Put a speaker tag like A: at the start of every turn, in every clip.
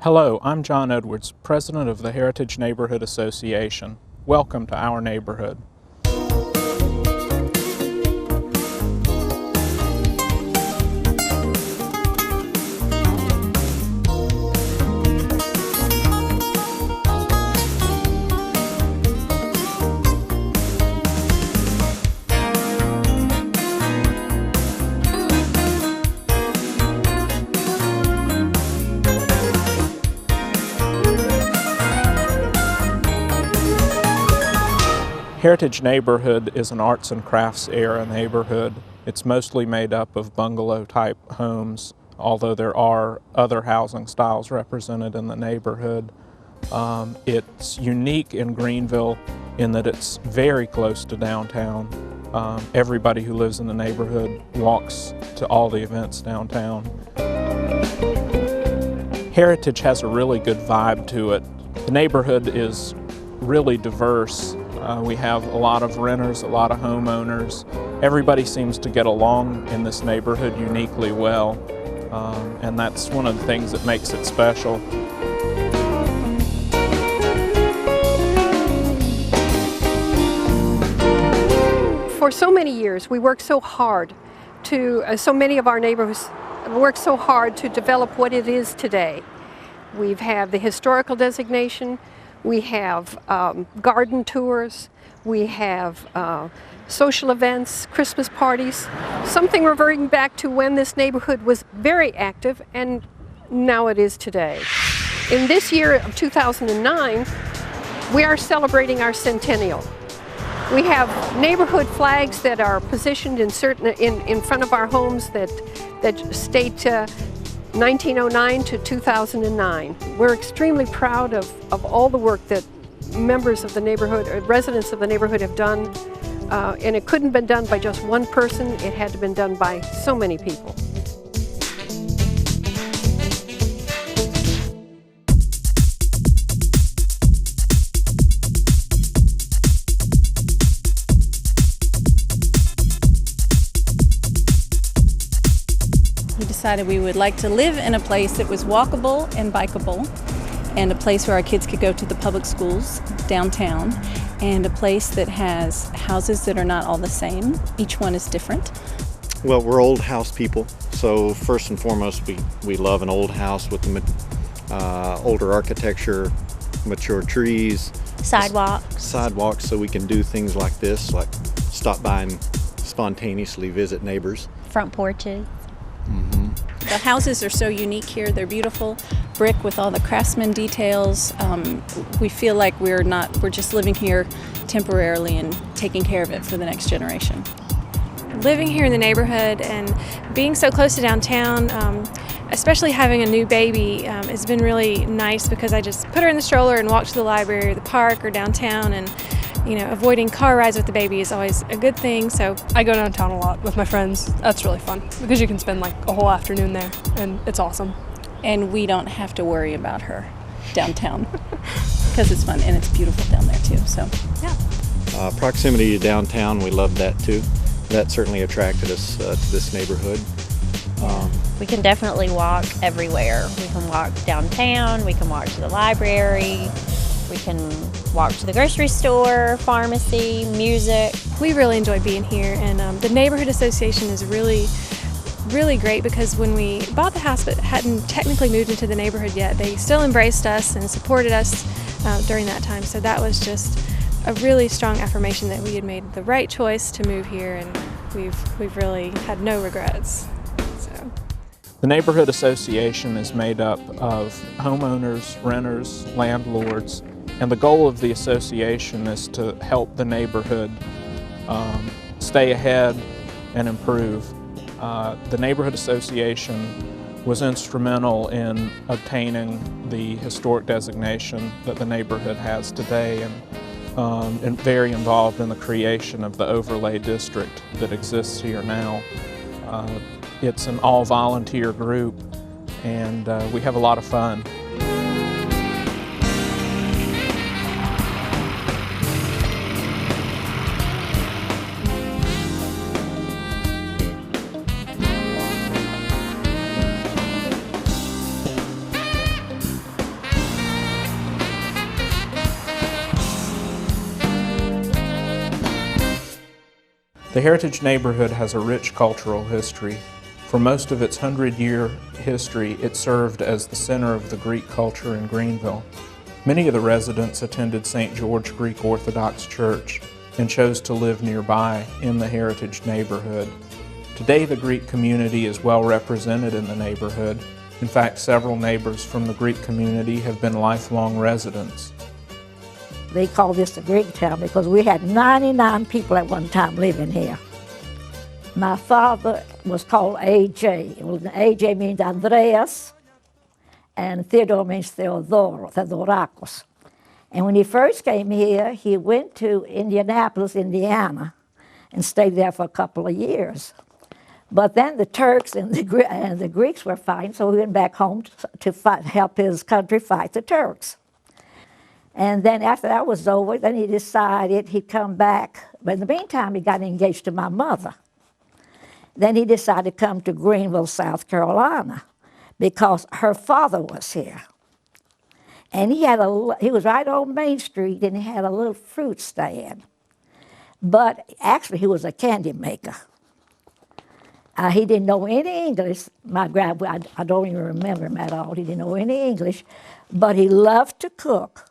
A: Hello, I'm John Edwards, President of the Heritage Neighborhood Association. Welcome to our neighborhood. Heritage Neighborhood is an arts and crafts era neighborhood. It's mostly made up of bungalow-type homes, although there are other housing styles represented in the neighborhood. It's unique in Greenville in that it's very close to downtown. Everybody who lives in the neighborhood walks to all the events downtown. Heritage has a really good vibe to it. The neighborhood is really diverse. We have a lot of renters, a lot of homeowners. Everybody seems to get along in this neighborhood uniquely well, and that's one of the things that makes it special.
B: For so many years, we worked so hard so many of our neighbors worked so hard to develop what it is today. We've had the historical designation. We have garden tours, we have social events, Christmas parties, something reverting back to when this neighborhood was very active and now it is today. In this year of 2009, we are celebrating our Centennial. We have neighborhood flags that are positioned in front of our homes that state 1909 to 2009. We're extremely proud of all the work that members of the neighborhood, or residents of the neighborhood have done, and it couldn't have been done by just one person. It had to have been done by so many people.
C: We decided we would like to live in a place that was walkable and bikeable, and a place where our kids could go to the public schools downtown, and a place that has houses that are not all the same. Each one is different.
D: Well, we're old house people, so first and foremost we love an old house with the older architecture, mature trees, sidewalks, so we can do things like this, like stop by and spontaneously visit neighbors.
E: Front porches.
D: Mm-hmm.
C: The houses are so unique here. They're beautiful, brick with all the craftsman details. We feel like we're just living here temporarily and taking care of it for the next generation.
F: Living here in the neighborhood and being so close to downtown, especially having a new baby, has been really nice because I just put her in the stroller and walk to the library or the park or downtown, and avoiding car rides with the baby is always a good thing. So
G: I go downtown a lot with my friends. That's really fun because you can spend like a whole afternoon there, and it's awesome.
C: And we don't have to worry about her downtown because it's fun and it's beautiful down there too. So yeah.
D: Proximity to downtown, we love that too. That certainly attracted us to this neighborhood.
E: We can definitely walk everywhere. We can walk downtown, we can walk to the library, we can walk to the grocery store, pharmacy, music.
F: We really enjoy being here, and the Neighborhood Association is really great because when we bought the house but hadn't technically moved into the neighborhood yet, they still embraced us and supported us during that time. So that was just a really strong affirmation that we had made the right choice to move here, and we've really had no regrets. So.
A: The Neighborhood Association is made up of homeowners, renters, landlords, and the goal of the association is to help the neighborhood stay ahead and improve. The Neighborhood Association was instrumental in obtaining the historic designation that the neighborhood has today, and very involved in the creation of the overlay district that exists here now. It's an all-volunteer group, and we have a lot of fun. The Heritage neighborhood has a rich cultural history. For most of its 100-year history, it served as the center of the Greek culture in Greenville. Many of the residents attended St. George Greek Orthodox Church and chose to live nearby in the Heritage neighborhood. Today, the Greek community is well represented in the neighborhood. In fact, several neighbors from the Greek community have been lifelong residents.
H: They call this the Greek town because we had 99 people at one time living here. My father was called A.J. A.J. means Andreas, and Theodore means Theodorakos. And when he first came here, he went to Indianapolis, Indiana, and stayed there for a couple of years. But then the Turks and the Greeks were fighting, so he went back home to help his country fight the Turks. And then after that was over, then he decided he'd come back. But in the meantime, he got engaged to my mother. Then he decided to come to Greenville, South Carolina, because her father was here. And he was right on Main Street, and he had a little fruit stand. But actually, he was a candy maker. He didn't know any English. My grandpa, I don't even remember him at all. He didn't know any English, but he loved to cook.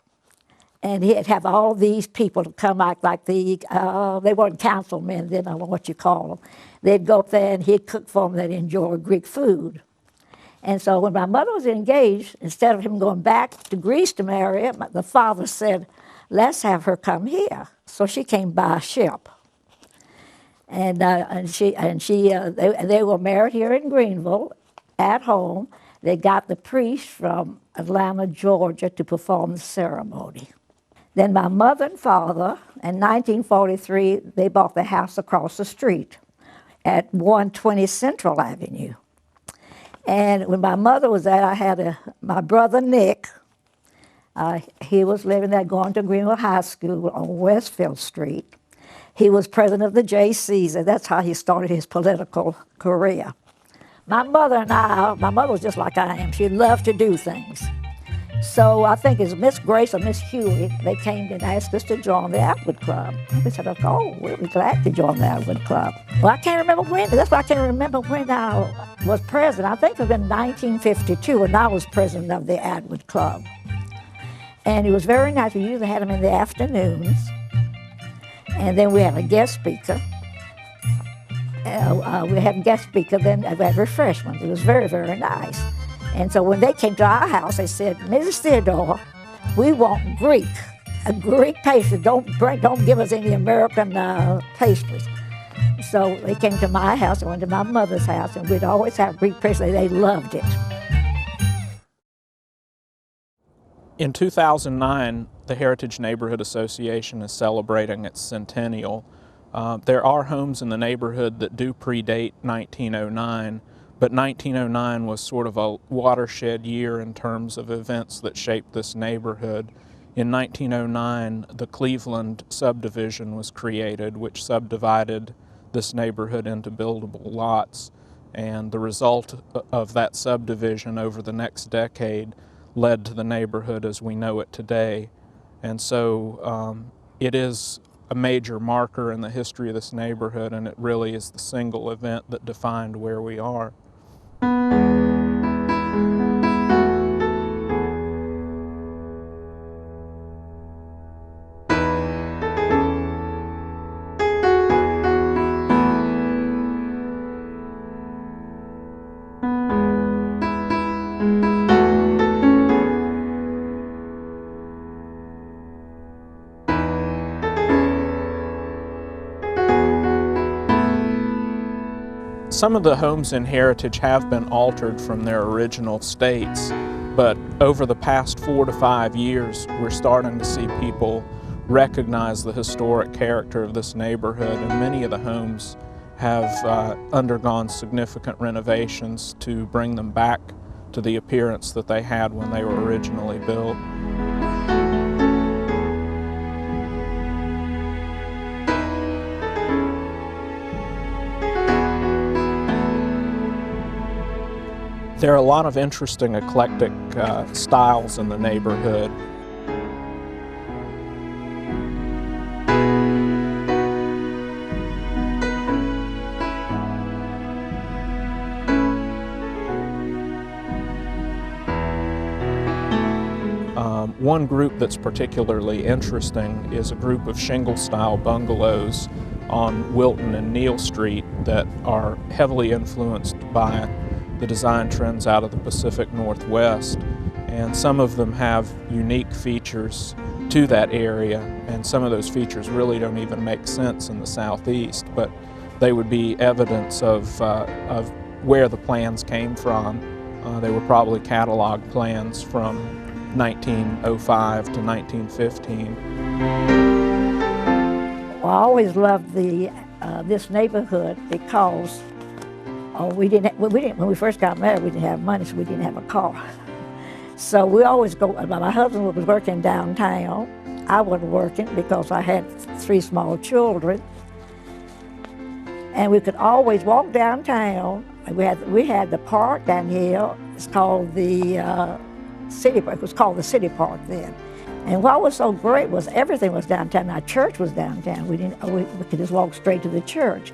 H: And he'd have all these people to come out like they weren't councilmen then, I don't know what you call them. They'd go up there and he'd cook for them. They'd enjoy Greek food. And so when my mother was engaged, instead of him going back to Greece to marry her, the father said, let's have her come here. So she came by ship. And they were married here in Greenville at home. They got the priest from Atlanta, Georgia to perform the ceremony. Then my mother and father, in 1943, they bought the house across the street at 120 Central Avenue. And when my mother was there, I had my brother Nick. He was living there, going to Greenville High School on Westfield Street. He was president of the J.C.'s, and that's how he started his political career. My mother was just like I am. She loved to do things. So I think it's Miss Grace or Miss Huey, they came and asked us to join the Atwood Club. We said, oh, we'll be glad to join the Atwood Club. Well, I can't remember when. That's why I can't remember when I was president. I think it was in 1952 when I was president of the Atwood Club. And it was very nice. We usually had them in the afternoons. And then we had a guest speaker. We had a guest speaker, then we had refreshments. It was very, very nice. And so when they came to our house, they said, Mrs. Theodore, we want Greek, a Greek pastry. Don't give us any American pastries. So they came to my house and went to my mother's house, and we'd always have Greek pastry. They loved it.
A: In 2009, the Heritage Neighborhood Association is celebrating its centennial. There are homes in the neighborhood that do predate 1909, but 1909 was sort of a watershed year in terms of events that shaped this neighborhood. In 1909, the Cleveland subdivision was created, which subdivided this neighborhood into buildable lots. And the result of that subdivision over the next decade led to the neighborhood as we know it today. And so it is a major marker in the history of this neighborhood, and it really is the single event that defined where we are. Some of the homes in Heritage have been altered from their original states, but over the past 4 to 5 years, we're starting to see people recognize the historic character of this neighborhood, and many of the homes have undergone significant renovations to bring them back to the appearance that they had when they were originally built. There are a lot of interesting eclectic styles in the neighborhood. One group that's particularly interesting is a group of shingle-style bungalows on Wilton and Neal Street that are heavily influenced by the design trends out of the Pacific Northwest. And some of them have unique features to that area, and some of those features really don't even make sense in the Southeast, but they would be evidence of where the plans came from. They were probably catalog plans from 1905 to 1915.
H: I always loved this neighborhood because when we first got married, we didn't have money, so we didn't have a car. So we always go, my husband was working downtown. I wasn't working because I had 3 small children. And we could always walk downtown. We had the park down here. It's called the City Park. It was called the City Park then. And what was so great was everything was downtown. Our church was downtown. We could just walk straight to the church.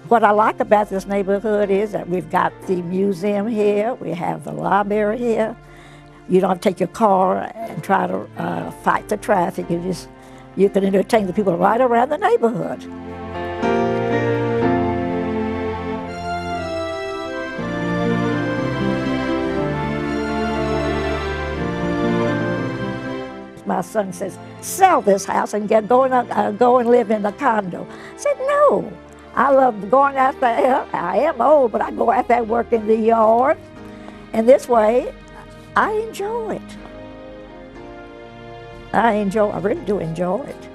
H: What I like about this neighborhood is that we've got the museum here. We have the library here. You don't have to take your car and try to fight the traffic. You can entertain the people right around the neighborhood. My son says, sell this house and go and live in the condo. I said, no. I love going out there. I am old, but I go out there, work in the yard. And this way, I enjoy it. I really do enjoy it.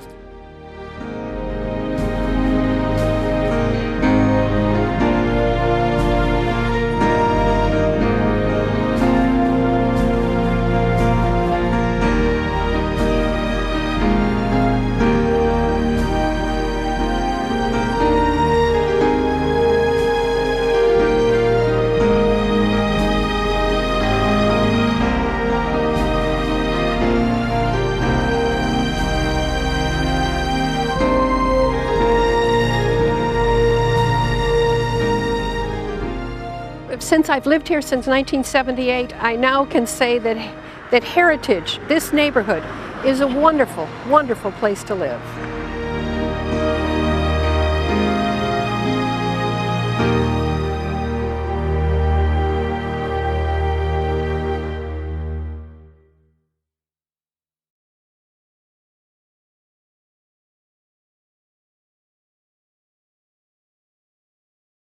B: Since I've lived here since 1978, I now can say that Heritage, this neighborhood, is a wonderful, wonderful place to live.